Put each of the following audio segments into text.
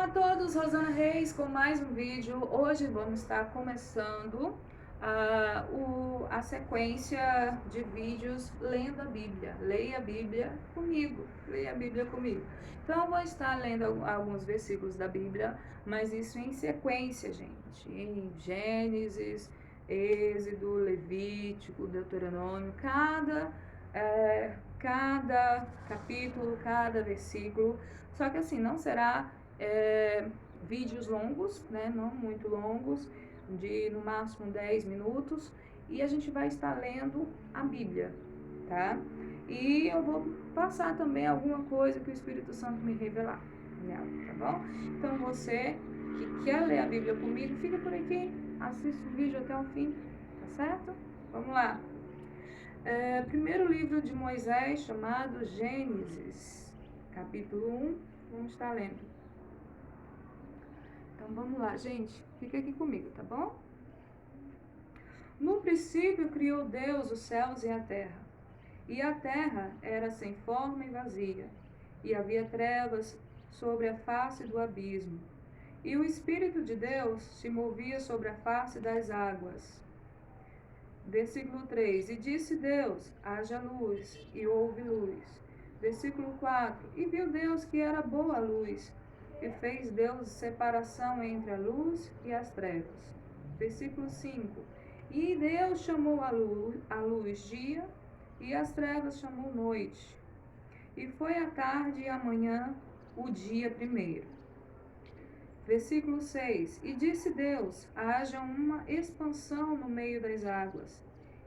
a todos, Rosana Reis com mais um vídeo. Hoje vamos estar começando a sequência de vídeos lendo a Bíblia. Leia a Bíblia comigo, leia a Bíblia comigo. Então eu vou estar lendo alguns versículos da Bíblia, mas isso em sequência, gente. Em Gênesis, Êxodo, Levítico, Deuteronômio, cada capítulo, cada versículo. Só que assim, não será vídeos longos, né? Não muito longos, de no máximo 10 minutos. E a gente vai estar lendo a Bíblia, tá? E eu vou passar também alguma coisa que o Espírito Santo me revelar nela, tá bom? Então você que quer ler a Bíblia comigo, fica por aqui, assiste o vídeo até o fim, tá certo? Vamos lá. Primeiro livro de Moisés, chamado Gênesis, capítulo 1, vamos estar lendo. Então vamos lá, gente, fica aqui comigo, tá bom? No princípio criou Deus os céus e a terra era sem forma e vazia, e havia trevas sobre a face do abismo, e o Espírito de Deus se movia sobre a face das águas. Versículo 3: E disse Deus, haja luz, e houve luz. Versículo 4: E viu Deus que era boa a luz, e fez Deus separação entre a luz e as trevas. Versículo 5: E Deus chamou a luz dia, e as trevas chamou noite. E foi a tarde e a manhã o dia primeiro. Versículo 6: E disse Deus, haja uma expansão no meio das águas,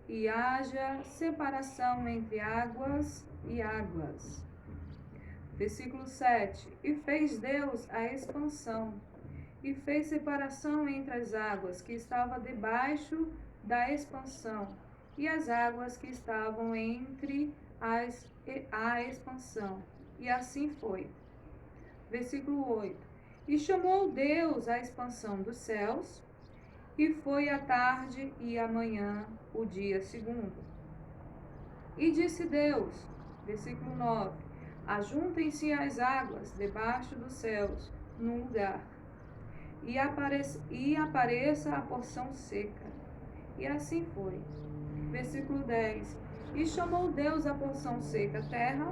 e haja separação entre águas e águas. Versículo 7: E fez Deus a expansão, e fez separação entre as águas que estavam debaixo da expansão, e as águas que estavam entre a expansão. E assim foi. Versículo 8: E chamou Deus a expansão dos céus, e foi a tarde e a manhã o dia segundo. E disse Deus, versículo 9: Ajuntem-se as águas debaixo dos céus, num lugar, e apareça a porção seca. E assim foi. Versículo 10: E chamou Deus a porção seca terra,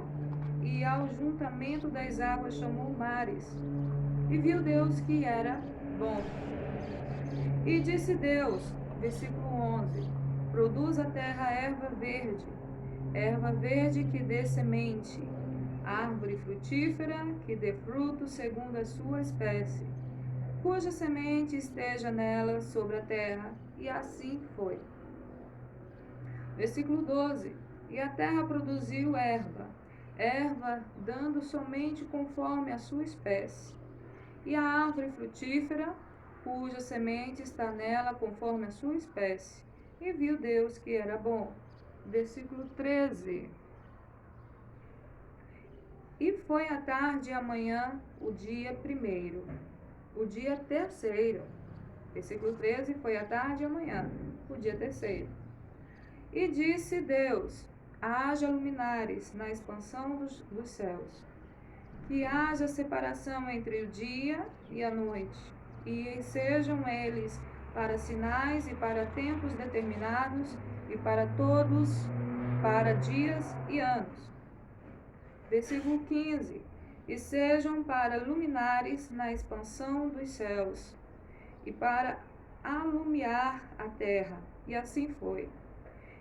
e ao juntamento das águas chamou mares. E viu Deus que era bom. E disse Deus, versículo 11: Produz a terra erva verde que dê semente, árvore frutífera que dê fruto segundo a sua espécie, cuja semente esteja nela sobre a terra. E assim foi. Versículo 12: E a terra produziu erva dando somente conforme a sua espécie, e a árvore frutífera, cuja semente está nela conforme a sua espécie. E viu Deus que era bom. Versículo 13: E foi a tarde e a manhã o dia primeiro, o dia terceiro. Versículo 13: Foi a tarde e a manhã o dia terceiro. E disse Deus, haja luminares na expansão dos céus, que haja separação entre o dia e a noite, e sejam eles para sinais e para tempos determinados, e para todos, para dias e anos. Versículo 15: E sejam para luminares na expansão dos céus, e para alumiar a terra. E assim foi.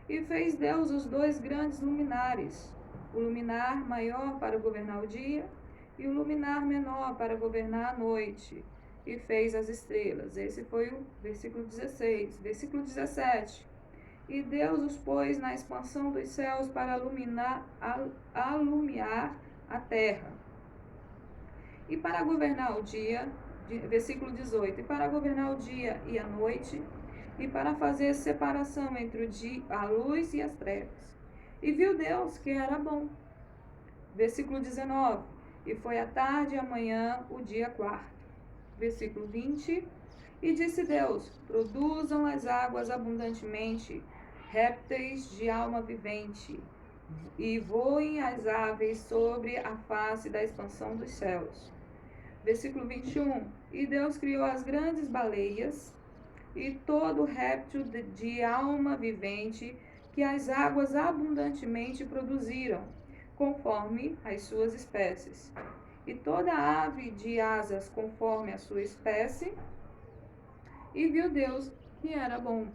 E fez Deus os dois grandes luminares, o luminar maior para governar o dia, e o luminar menor para governar a noite, e fez as estrelas. Esse foi o versículo 16. Versículo 17: E Deus os pôs na expansão dos céus para alumiar a terra. E para governar o dia, versículo 18: E para governar o dia e a noite, e para fazer separação entre o dia, a luz e as trevas. E viu Deus que era bom. Versículo 19: E foi a tarde e a manhã o dia quarto. Versículo 20: E disse Deus, produzam as águas abundantemente, répteis de alma vivente, e voem as aves sobre a face da expansão dos céus. Versículo 21. E Deus criou as grandes baleias e todo réptil de alma vivente que as águas abundantemente produziram, conforme as suas espécies. E toda ave de asas conforme a sua espécie. E viu Deus que era bom.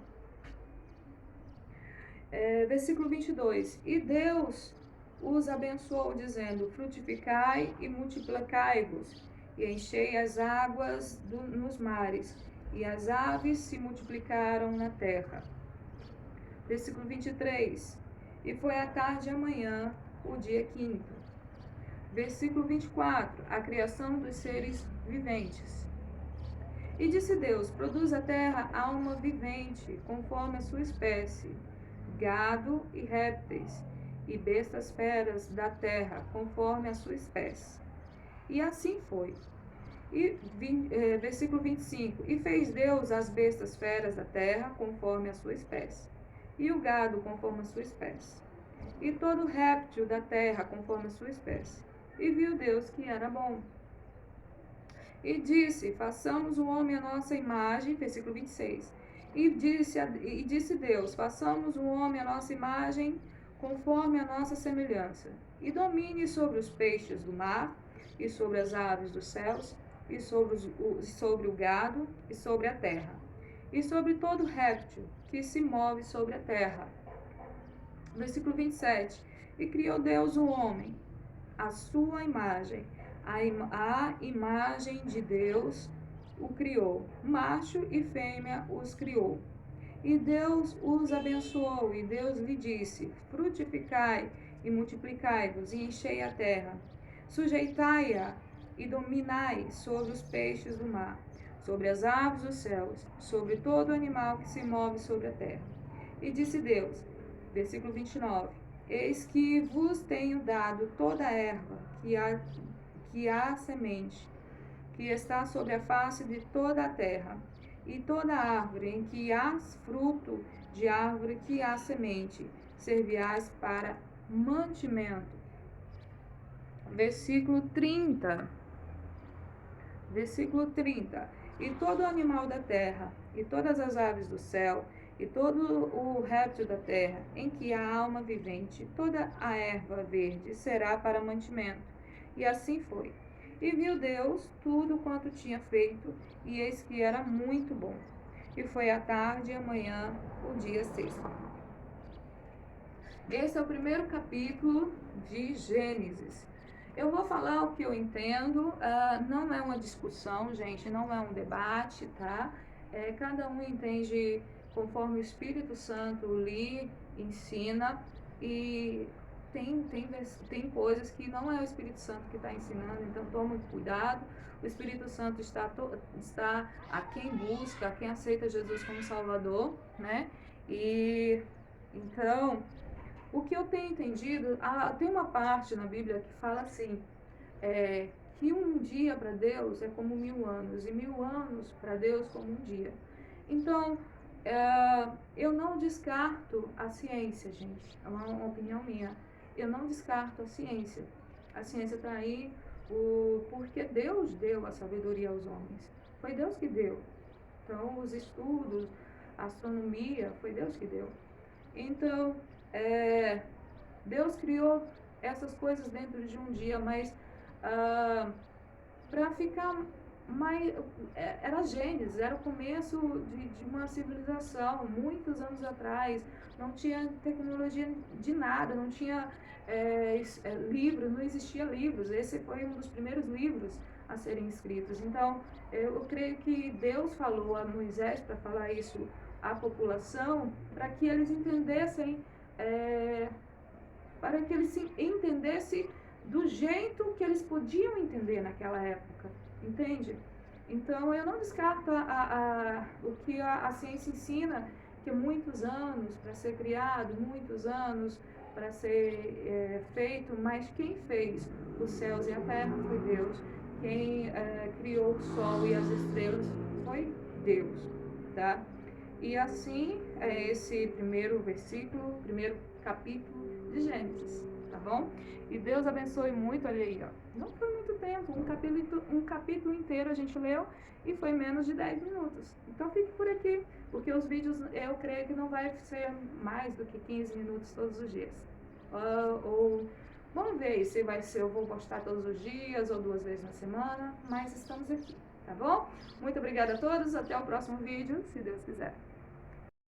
Versículo 22. E Deus os abençoou, dizendo: frutificai e multiplicai-vos, e enchei as águas nos mares, e as aves se multiplicaram na terra. Versículo 23. E foi a tarde e a manhã, o dia quinto. Versículo 24. A criação dos seres viventes. E disse Deus: produz a terra alma vivente, conforme a sua espécie, gado e répteis, e bestas feras da terra, conforme a sua espécie. E assim foi. E versículo 25. E fez Deus as bestas feras da terra, conforme a sua espécie, e o gado, conforme a sua espécie, e todo réptil da terra, conforme a sua espécie. E viu Deus que era bom. E disse: façamos o homem à nossa imagem, versículo 26. E disse Deus: façamos o homem à nossa imagem, conforme a nossa semelhança, e domine sobre os peixes do mar, e sobre as aves dos céus, e sobre o gado, e sobre a terra, e sobre todo réptil que se move sobre a terra. Versículo 27. E criou Deus o homem, à sua imagem. A imagem de Deus o criou, macho e fêmea os criou. E Deus os abençoou, e Deus lhe disse: frutificai e multiplicai-vos, e enchei a terra. Sujeitai-a e dominai sobre os peixes do mar, sobre as aves dos céus, sobre todo animal que se move sobre a terra. E disse Deus, versículo 29, eis que vos tenho dado toda a erva que há semente, que está sobre a face de toda a terra, e toda árvore em que há fruto de árvore que há semente, serviais para mantimento. Versículo 30. Versículo 30. E todo animal da terra, e todas as aves do céu, e todo o réptil da terra, em que há alma vivente, toda a erva verde será para mantimento. E assim foi. E viu Deus tudo quanto tinha feito, e eis que era muito bom. E foi a tarde e a manhã, o dia sexto. Esse é o primeiro capítulo de Gênesis. Eu vou falar o que eu entendo, não é uma discussão, gente, não é um debate, tá? Cada um entende conforme o Espírito Santo lhe ensina, e tem coisas que não é o Espírito Santo que está ensinando, então toma muito cuidado. O Espírito Santo está a quem busca, a quem aceita Jesus como Salvador, né? E então, o que eu tenho entendido, tem uma parte na Bíblia que fala assim, que um dia para Deus é como 1000 anos, e 1000 anos para Deus como um dia. Então, eu não descarto a ciência, gente, é uma opinião minha. Eu não descarto a ciência. A ciência está aí porque Deus deu a sabedoria aos homens. Foi Deus que deu. Então, os estudos, a astronomia, foi Deus que deu. Então, Deus criou essas coisas dentro de um dia, mas para ficar mais. Era Gênesis, era o começo de uma civilização, muitos anos atrás. Não tinha tecnologia de nada, não tinha livros, não existia livros. Esse foi um dos primeiros livros a serem escritos. Então, eu creio que Deus falou a Moisés para falar isso à população, para que eles entendessem, para que eles se entendessem do jeito que eles podiam entender naquela época, entende? Então, eu não descarto o que a ciência ensina, que muitos anos para ser criado, muitos anos para ser feito, mas quem fez os céus e a terra foi Deus. Quem criou o sol e as estrelas foi Deus, tá? E assim é esse primeiro versículo, primeiro capítulo de Gênesis. tá bom? E Deus abençoe muito, olha aí, ó. Não foi muito tempo, um capítulo inteiro a gente leu e foi menos de 10 minutos. Então fique por aqui, porque os vídeos eu creio que não vai ser mais do que 15 minutos todos os dias. Vamos ver se vai ser, eu vou postar todos os dias ou 2 vezes na semana, mas estamos aqui, tá bom? Muito obrigada a todos, até o próximo vídeo, se Deus quiser.